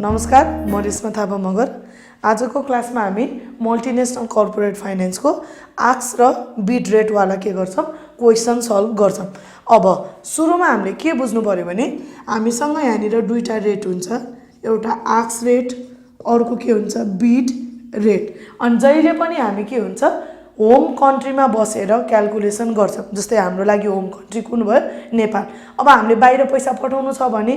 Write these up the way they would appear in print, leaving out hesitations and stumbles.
नमस्कार, म रेशमा थापा मगर। आजको क्लासमा हामी मल्टिनेशनल कर्पोरेट फाइनेन्सको आक्स र बिट रेटवाला के गर्छौं क्वेशन सल्भ गर्छौं। अब सुरुमा हामीले के बुझ्नु पर्यो भने हामीसँग यहाँनिर दुईटा रेट हुन्छ, एउटा आक्स रेट, अर्को के हुन्छ बिट रेट। अनि जहिले पनि हामी के हुन्छ होम कन्ट्रीमा बसेर क्याल्कुलेसन गर्छौं। जस्तै हाम्रो लागि होम कन्ट्री कुन भयो नेपाल। अब हामीले बाहिर पैसा पठाउनु छ भने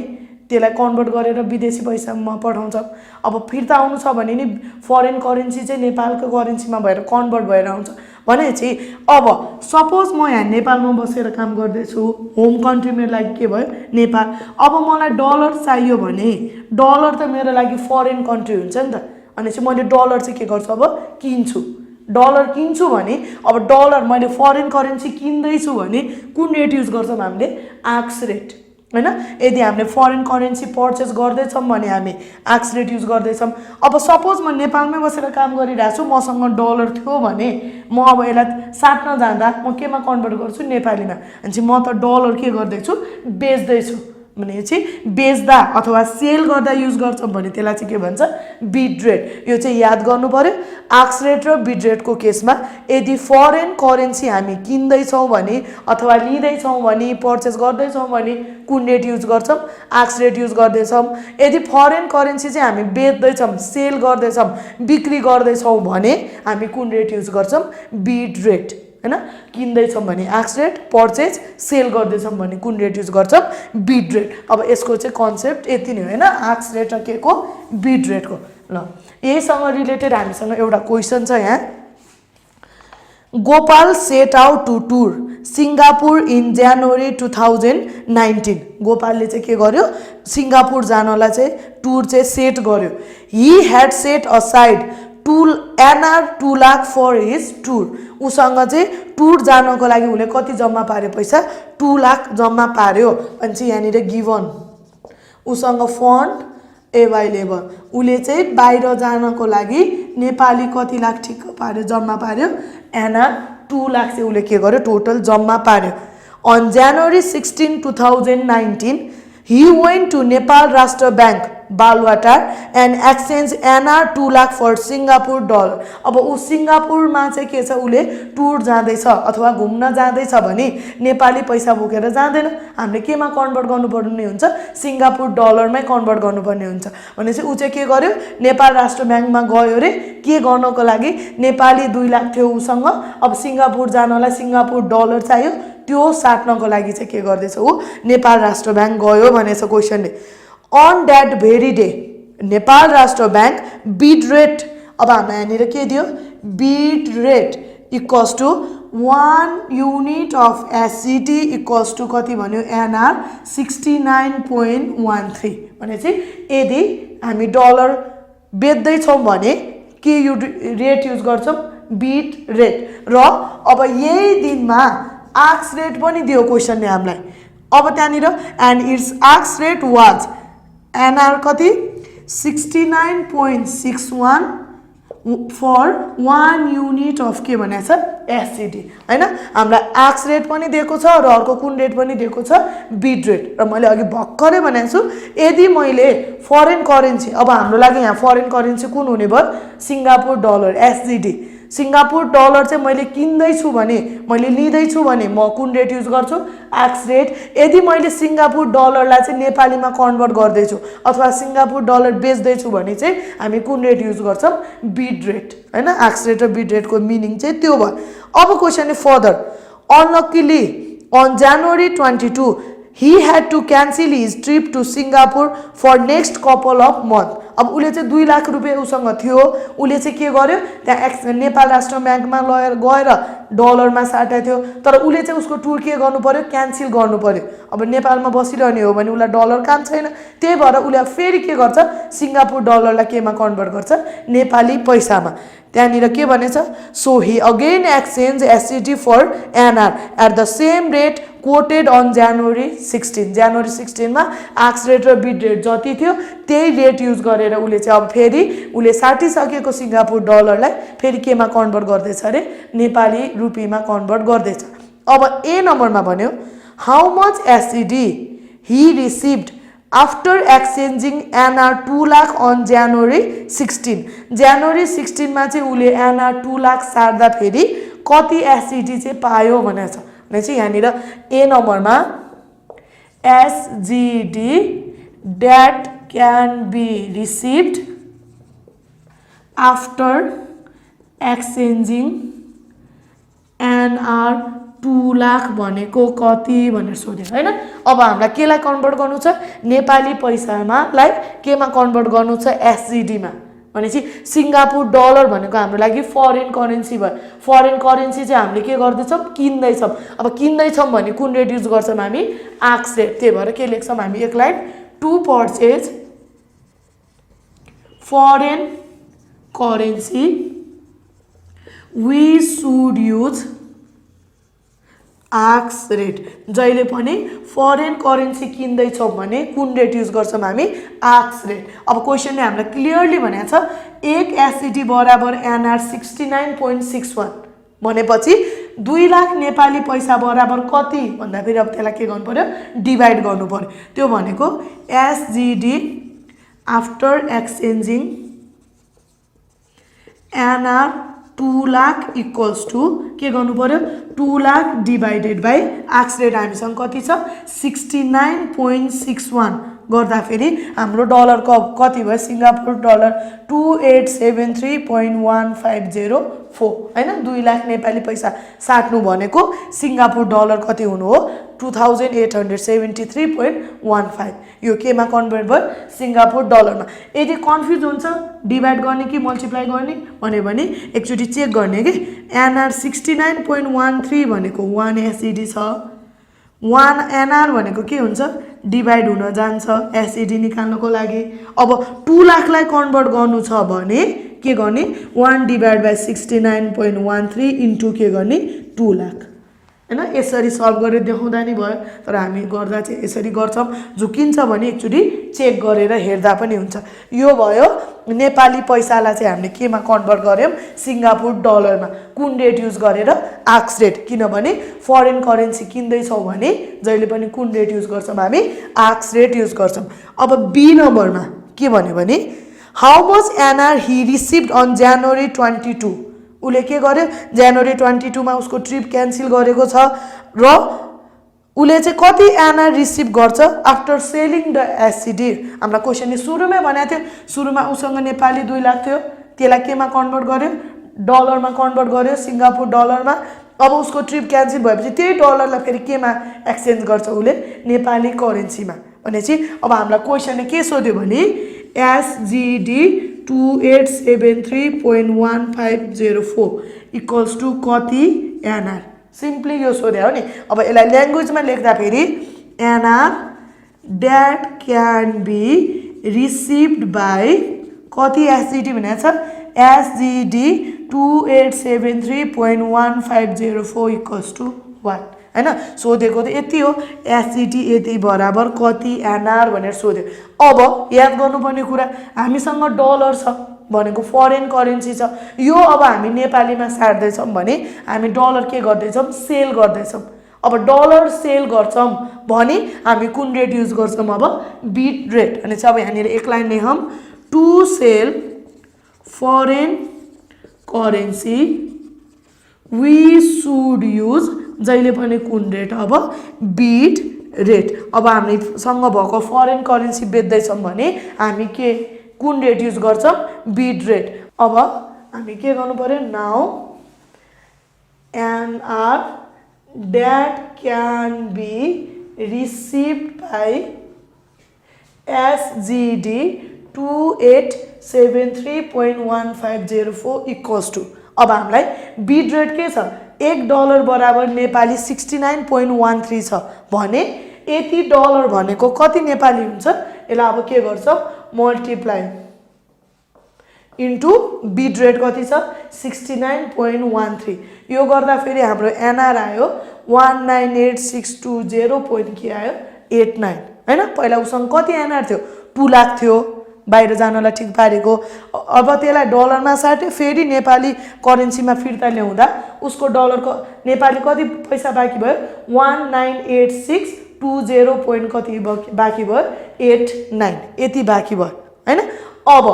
त्यसलाई कन्भर्ट गरेर विदेशी पैसामा पठाउँछौं। अब फिर्ता आउनु छ भने नि फरेन करेन्सी चाहिँ नेपालको करेन्सीमा भएर कन्भर्ट भएर आउँछ भनेपछि अब सपोज म यहाँ नेपालमा बसेर काम गर्दै छु, होम कन्ट्री मेरो लागि के भयो नेपाल। अब मलाई डलर चाहियो भने डलर त मेरो लागि फरेन कन्ट्री हुन्छ नि त। अनि चाहिँ मैले डलर चाहिँ के गर्छु अब किन्छु। डलर किन्छु भने अब डलर मैले फरेन करेन्सी किन्दैछु भने कुन रेट युज गर्छौं हामीले आक्स रेट हैन। यदि हामीले फरेन करेन्सी पर्चेस गर्दैछौं भने हामी आक्स रेट युज गर्दैछौं। अब सपोज म नेपालमै बसेर काम गरिरहेको छु, मसँग डलर थियो भने म अब यसलाई साट्न जाँदा म केमा कन्भर्ट गर्छु नेपालीमा। अनि म त डलर के गर्दैछु बेच्दैछु भनेपछि बेच्दा अथवा सेल गर्दा युज गर्छौं भने त्यसलाई चाहिँ के भन्छ बिट रेट। यो चाहिँ याद गर्नु पर्यो। आक्स रेट र बिट रेटको केसमा यदि फरेन करेन्सी हामी किन्दैछौं भने अथवा लिँदैछौं भने पर्चेस गर्दैछौं भने कुन रेट युज गर्छौं आक्स रेट युज गर्दैछौं। यदि फरेन करेन्सी चाहिँ हामी बेच्दैछौं सेल गर्दैछौं बिक्री गर्दैछौं भने हामी कुन रेट युज गर्छौं बिट रेट हैन। किन्दैछौं भने आक्स रेट, पर्चेज सेल गर्दैछौं भने कुन रेट युज गर्छौं बिट रेट। अब यसको चाहिँ कन्सेप्ट यति नै हो हैन, आक्स रेट र के को बिट रेटको। ल यहीसँग रिलेटेड हामीसँग एउटा क्वेशन छ यहाँ। Gopal set out to tour Singapore in January 2019। गोपालले चाहिँ के गर्यो सिंगापुर जानलाई चाहिँ टुर चाहिँ सेट गर्यो। He had set aside $2 lakh for his tour. उसँग चाहिँ टुर जानको लागि उले कति जम्मा पार्यो पैसा 2 लाख जम्मा पार्यो। अनि चाहिँ यहाँनिर गिवन उसँग फन्ड एभाइलेबल। उले चाहिँ बाहिर जानको लागि नेपाली कति लाख ठिक पार्यो जम्मा पार्यो एना 2 लाख चाहिँ उले के गर्यो टोटल जम्मा पार्यो। On January 16, 2019 he went to Nepal Rastra Bank Baluwatar and exchange NR 2 lakh for Singapore dollar. अब उ सिंगापुरमा चाहिँ के छ उले टुर जाँदैछ अथवा घुम्न जाँदैछ भने नेपाली पैसा बोकेर जाँदैन, हामीले केमा कन्भर्ट गर्नुपर्ने हुन्छ सिंगापुर डलरमै कन्भर्ट गर्नुपर्ने हुन्छ। भनेपछि उ चाहिँ के गर्यो नेपाल राष्ट्र बैंकमा गयो रे के गर्नको लागि नेपाली 2 लाख थियो उसँग। अब सिंगापुर जानलाई सिंगापुर डलर चाहियो, त्यो साट्नको लागि चाहिँ के गर्दैछ उ नेपाल राष्ट्र बैंक गयो भनेछ क्वेशनले। On that very day Nepal Rastra bank beet rate, अब हामी यहाँनिर के दियो bid rate equals to 1 unit of SCT equals to कति भन्यो एनआर 69.13। भनेपछि यदि हामी डलर बेच्दैछौं भने के रेट युज गर्छौं बिट रेट। र अब यही दिनमा आक्स रेट पनि दियो क्वेशनले हामीलाई। अब त्यहाँनिर एन्ड इट्स आक्स रेट वाज एनआर कति 69.61 फर 1 युनिट अफ के भनेको छ एससीटी हैन। हामीलाई आक्स रेट पनि दिएको छ र अर्को कुन रेट पनि दिएको छ बिट रेट। र मैले अघि भर्खरै भनेको छु यदि मैले फरेन करेन्सी, अब हाम्रो लागि यहाँ फरेन करेन्सी कुन हुने भयो सिंगापुर डलर एसजीडी। सिंगापुर डलर चाहिँ मैले किन्दैछु भने मैले लिँदैछु भने म कुन रेट युज गर्छु आक्स रेट। यदि मैले सिंगापुर डलरलाई चाहिँ नेपालीमा कन्भर्ट गर्दैछु अथवा सिंगापुर डलर बेच्दैछु भने चाहिँ हामी कुन रेट युज गर्छौं बिट रेट हैन। आक्स रेट र बिट रेटको मिनिङ चाहिँ त्यो भयो। अब क्वेशनले further unluckily on January 22 he had to cancel his trip to Singapore for next couple of months। अब उले चाहिँ 2 लाख रुपैयाँ उसँग थियो, उले चाहिँ के गर्यो त्यहाँ नेपाल राष्ट्र बैंकमा गएर डलरमा साटेको थियो, तर उले चाहिँ उसको टुर के गर्नु पर्यो क्यान्सल गर्नु पर्यो। अब नेपालमा बसिरहने हो भने उलाई डलर काम छैन, त्यही भएर उले फेरि के गर्छ सिंगापुर डलरलाई केमा कन्भर्ट गर्छ नेपाली पैसामा। त्यहाँनिर के भनेछ so he again exchange SCT for NR at the same rate quoted on January 16। जनवरी 16 मा आक्स रेट र बिट रेट जति थियो त्यही रेट युज गरेर उले चाहिँ अब फेरि उले साटिसकेको सिंगापुर डलरलाई फेरि केमा कन्भर्ट गर्दैछ रे नेपाली रुपीमा कन्भर्ट गर्दैछ। अब ए नम्बरमा भन्यो how much SCD he received after exchanging NR 2 lakh on January 16 जनवरी 16 मा चाहिँ उले एनआर 2 लाख सार्दाखेरि कति एसजिडी चाहिँ पायो भनेको छ भने चाहिँ यहाँनिर ए नम्बरमा एसजिडी that can be received after exchanging NR 2 lakh भनेको कति भनेर सोध्यो हैन। अब हामीलाई केलाई कन्भर्ट गर्नु छ नेपाली पैसामा लाई केमा कन्भर्ट गर्नु छ एसजिडी मा भनेपछि सिंगापुर डलर भनेको हाम्रो लागि फरेन करेन्सी भयो। फरेन करेन्सी चाहिँ हामीले के गर्दैछौँ किन्दै छौँ। अब किन्दै छौँ भने कुन रेट युज गर्छौँ हामी आक्स रेट। त्यही भएर के लेख्छौँ हामी एक line to purchase foreign currency we should use आक्स रेट। जहिले पनि फरेन करेन्सी किन्दै छौँ भने कुन रेट युज गर्छौँ हामी आक्स रेट। अब क्वेसनले हामीलाई क्लियरली भनेको छ एक एसजिडी बराबर एनआर 69.61 भनेपछि 2 लाख नेपाली पैसा बराबर कति भन्दा फेरि अब त्यसलाई के गर्नु पर्यो डिभाइड गर्नु पर्यो। त्यो भनेको SGD after exchanging NR 2 lakh equals to के गर्नु पर्यो 2 लाख डिभाइडेड बाई आक्स रेट हामीसँग कति छ 69.61 गर्दाखेरि हाम्रो डलरको कति भयो सिंगापुर डलर 2873.1504 हैन 2 लाख नेपाली पैसा साट्नु भनेको सिंगापुर डलर कति हुनु हो 2873.15 यो केमा कन्भर्ट भयो सिंगापुर डलरमा। यदि कन्फ्युज हुन्छ डिभाइड गर्ने कि मल्टिप्लाई गर्ने भने एकचोटी चेक गर्ने कि एनआर 69.13 भनेको 1 एसजिडी छ 1 एनआर भनेको के हुन्छ डिभाइड हुन जान्छ एसजिडी निकाल्नको लागि। अब 2 लाखलाई कन्भर्ट गर्नु छ भने के गर्ने 1 डिभाइड बाई 69.13 इन्टु के गर्ने 2 लाख हैन। यसरी सल्भ गरेर देखाउँदा नि भयो तर हामी गर्दा चाहिँ यसरी गर्छौँ झुकिन्छ भने एकचोटी चेक गरेर हेर्दा पनि हुन्छ। यो भयो नेपाली पैसालाई चाहिँ हामीले केमा कन्भर्ट गर्यौं सिंगापुर डलरमा कुन रेट युज गरेर आक्स रेट। किनभने फरेन करेन्सी किन्दै छौं भने जहिले पनि कुन रेट युज गर्छौं हामी आक्स रेट युज गर्छौं। अब बी नम्बरमा के भन्यो भने how much NR he received on January 22 उले के गर्यो जनवरी 22 मा उसको ट्रिप क्यान्सल गरेको छ र उले चाहिँ कति एनआर रिसिभ गर्छ आफ्टर सेलिङ द एसजिडी। हामीलाई क्वेशनले सुरुमै भनेको थियो सुरुमा उसँग नेपाली 2 लाख थियो त्यसलाई केमा कन्भर्ट गर्यो डलरमा कन्भर्ट गर्यो सिंगापुर डलरमा। अब उसको ट्रिप क्यान्सल भएपछि त्यही डलरलाई फेरि केमा एक्सचेन्ज गर्छ उले नेपाली करेन्सीमा भनेपछि अब हामीलाई क्वेशनले के सोध्यो भने एसजिडी 2873.1504 इक्वल्स टु कति एनआर सिम्पली यो सोध्या हो नि। अब यसलाई ल्याङ्ग्वेजमा लेख्दा फेरि NR that can be received by कति एसजिडी भनेको छ एसजिडी 2873.1504 इक्वल्स टु 1 हैन। सोधेको त यति हो एसजिडी यति बराबर कति एनआर भनेर सोध्यो। अब याद गर्नुपर्ने कुरा हामीसँग डलर छ भनेको फरेन करेन्सी छ यो अब हामी नेपालीमा साट्दै छौं भने हामी डलर के गर्दै छौं सेल गर्दै छौं। अब डलर सेल गर्छौं भने हामी कुन रेट युज गर्छौं अब बीट रेट अनि चाहिँ अब यहाँनिर एक लाइन लेखौं to sell foreign currency we should use जहिले पनि कुन रेट अब बीट रेट। अब हामीसँग भएको फरेन करेन्सी बेच्दै छौं भने हामी के कुन रेट युज गर्छौं बीट रेट। अब हामी के गर्नु पर्यो now NR that can be received by SGD 2873.1504 equals to अब हामीलाई बीट रेट के छ 1 डलर बराबर नेपाली 69.13 छ भने यति डलर भनेको कति नेपाली हुन्छ यसलाई अब के गर्छौं मल्टिप्लाई इन्टु बीट रेट कति छ 69.13 यो गर्दा फेरि हाम्रो एनआर आयो 198620 के आयो 89 हैन। पहिला उसँग कति एनआर थियो 2 लाख थियो बाहिर जानलाई ठीक पारेको। अब त्यसलाई डलरमा साटे फेरि नेपाली करेन्सीमा फिर्ता ल्याउँदा उसको डलरको नेपाली कति पैसा बाँकी भयो 198620 कति बाँकी भयो 2.89 यति बाँकी भयो हैन। अब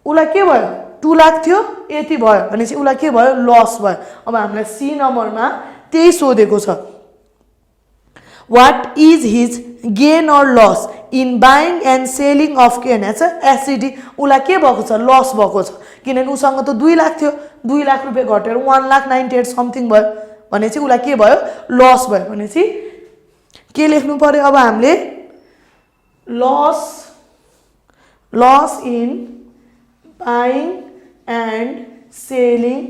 उलाई के भयो 2 लाख थियो यति भयो भनेपछि उलाई के भयो लस भयो। अब हामीलाई सी नम्बरमा त्यही सोधेको छ What is his gain or loss in buying and selling of के हैन एससीडी उलाई के भएको छ लस भएको छ किनभने उसँग त 2 लाख थियो 2 लाख रुपैयाँ घटेर 1,98,000 समथिङ भयो भनेपछि उलाई के भयो लस भयो भनेपछि के लेख्नु पर्यो अब हामीले loss in buying and selling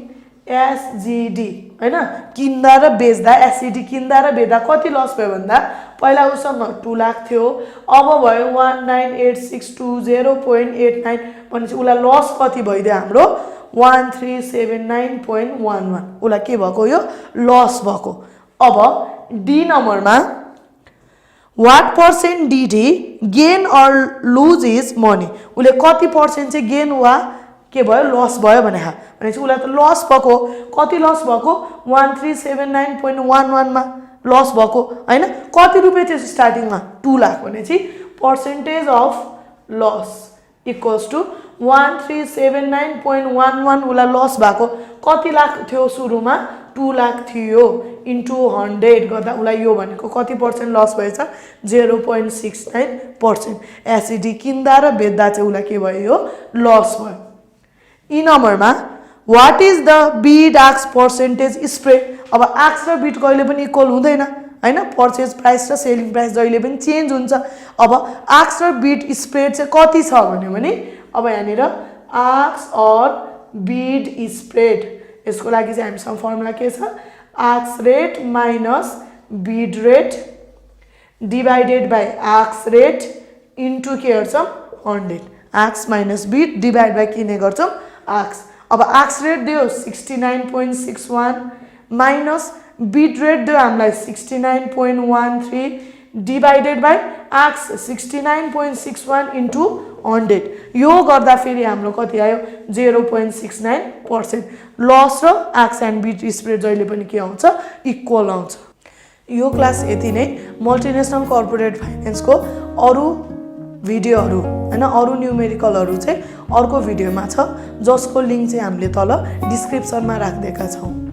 SGD हैन किन्दा र बेच्दा एससीडी किन्दा र बेच्दा कति लस भयो भन्दा पहिला उसँग 2 लाख थियो अब भयो 198,620.89 भनेपछि उलाई लस कति भइदियो हाम्रो 1379.11 उलाई के भएको यो लस भएको। अब डी नम्बरमा What percent did he gain or lose his money उले कति पर्सेन्ट चाहिँ गेन वा के भयो लस भयो भनेपछि उलाई त लस भएको कति लस भएको 1379.11 मा लस भएको हैन कति रुपैयाँ थियो स्टार्टिङमा 2 लाख भनेपछि percentage of loss equals to 1379.11 उलाई लस भएको कति लाख थियो सुरुमा 2 लाख थियो इन्टु 100 गर्दा उलाई यो भनेको कति पर्सेन्ट लस भएछ 0.69%। एससीडी किन्दा र बेच्दा चाहिँ उलाई के भयो यो लस भयो। ई नम्बरमा what is the bid ask percentage spread अब आस्क र बिड कहिले पनि इक्वल हुँदैन हैन पर्चेज प्राइस र सेलिङ प्राइस जहिले पनि चेन्ज हुन्छ। अब आस्क र बिड स्प्रेड चाहिँ कति छ भन्यो भने अब यहाँनिर आस्क और बिड स्प्रेड यसको लागि चाहिँ हामीसँग फर्मुला के छ ask rate minus bid rate divided by ask rate into के गर्छौं 100 ask minus bid divide by किने गर्छौं आस्क। अब आस्क रेट दियो 69.61 माइनस बिड रेट दियो हामीलाई 69.13 डिवाइडेड बाइ आस्क 69.61 इन्टु 100 यो गर्दा फेरि हाम्रो कति आयो 0.69%। लस र आस्क एन्ड बिड स्प्रेड जहिले पनि के आउँछ इक्वल आउँछ। यो क्लास यति नै मल्टिनेसनल कर्पोरेट फाइनेन्सको अरु भिडियोहरु हैन अरु न्यूमेरिकलहरु चाहिँ अर्को भिडियोमा छ जसको लिंक चाहिँ हामीले तल डिस्क्रिप्सनमा राख्दिएका छौं।